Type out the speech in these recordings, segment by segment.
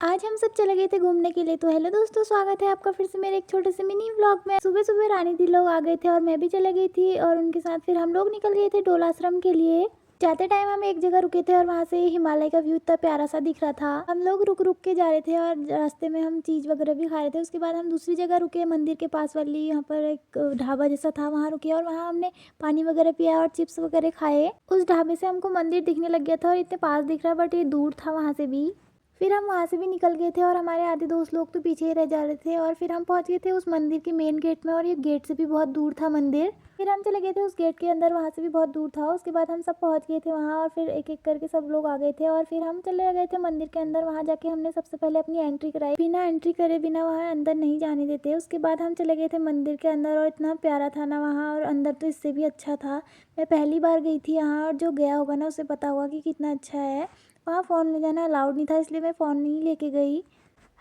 आज हम सब चले गए थे घूमने के लिए। तो हेलो दोस्तों, स्वागत है आपका फिर से मेरे एक छोटे से मिनी व्लॉग में। सुबह सुबह रानी दी लोग आ गए थे और मैं भी चले गई थी और उनके साथ फिर हम लोग निकल गए थे डोलाश्रम के लिए। जाते टाइम हम एक जगह रुके थे और वहाँ से हिमालय का व्यू इतना प्यारा सा दिख रहा था। हम लोग रुक रुक के जा रहे थे और रास्ते में हम चीज वगैरह भी खा रहे थे। उसके बाद हम दूसरी जगह रुके, मंदिर के पास वाली, यहाँ पर एक ढाबा जैसा था, वहाँ रुके और वहाँ हमने पानी वगैरह पिया और चिप्स वगैरह खाए। उस ढाबे से हमको मंदिर दिखने लग गया था और इतने पास दिख रहा, बट ये दूर था वहाँ से भी। फिर हम वहाँ से भी निकल गए थे और हमारे आधे दोस्त लोग तो पीछे ही रह जा रहे थे और फिर हम पहुँच गए थे उस मंदिर के मेन गेट में और ये गेट से भी बहुत दूर था मंदिर। फिर हम चले गए थे उस गेट के अंदर, वहाँ से भी बहुत दूर था। उसके बाद हम सब पहुँच गए थे वहाँ और फिर एक एक करके सब लोग आ गए थे और फिर हम चले गए थे मंदिर के अंदर। वहाँ जाके हमने सबसे पहले अपनी एंट्री कराई। बिना एंट्री करे बिना वहाँ अंदर नहीं जाने देते। उसके बाद हम चले गए थे मंदिर के अंदर और इतना प्यारा था ना वहाँ, और अंदर तो इससे भी अच्छा था। मैं पहली बार गई थी यहाँ और जो गया होगा ना उसे पता होगा कि कितना अच्छा है। वहाँ फ़ोन ले जाना अलाउड नहीं था, इसलिए मैं फ़ोन नहीं लेके गई।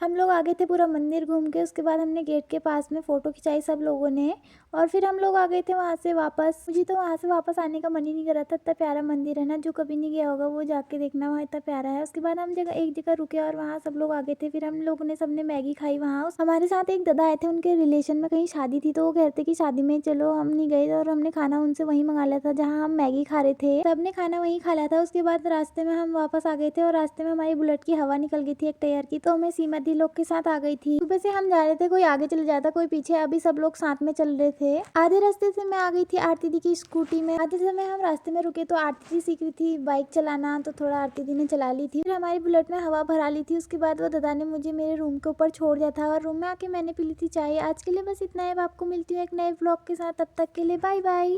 हम लोग आ गए थे पूरा मंदिर घूम के। उसके बाद हमने गेट के पास में फ़ोटो खिंचाई सब लोगों ने और फिर हम लोग आ गए थे वहाँ से वापस। मुझे तो वहाँ से वापस आने का मन ही नहीं कर रहा था। इतना प्यारा मंदिर है ना, जो कभी नहीं गया होगा वो जाके देखना, वहाँ इतना प्यारा है। उसके बाद हम एक जगह रुके और वहाँ सब लोग आ गए थे। फिर हम लोगों ने सबने मैगी खाई वहाँ। हमारे साथ एक दादा आए थे, उनके रिलेशन में कहीं शादी थी, तो वो कहते कि शादी में चलो। हम नहीं गए और हमने खाना उनसे वहीं मंगा लिया था जहाँ हम मैगी खा रहे थे। सबने खाना वहीं खा लिया था। उसके बाद रास्ते में हम वापस आ गए थे और रास्ते में हमारी बुलेट की हवा निकल गई थी एक टायर की, तो मैं सीमा दी लोग के साथ आ गई थी। सुबह से हम जा रहे थे, कोई आगे चले जाता कोई पीछे, अभी सब लोग साथ में चल रहे थे। आधे रास्ते से मैं आ गई थी आरती दी की स्कूटी में। आधे समय हम रास्ते में रुके तो आरती दी सीख रही थी बाइक चलाना, तो थोड़ा आरती दी ने चला ली थी। फिर हमारी बुलेट में हवा भरा ली थी। उसके बाद वो दादा ने मुझे मेरे रूम के ऊपर छोड़ दिया था और रूम में आके मैंने पी ली थी चाय। आज के लिए बस इतना है। अब आपको मिलती हूँ एक नए व्लॉग के साथ, तब तक के लिए बाय बाय।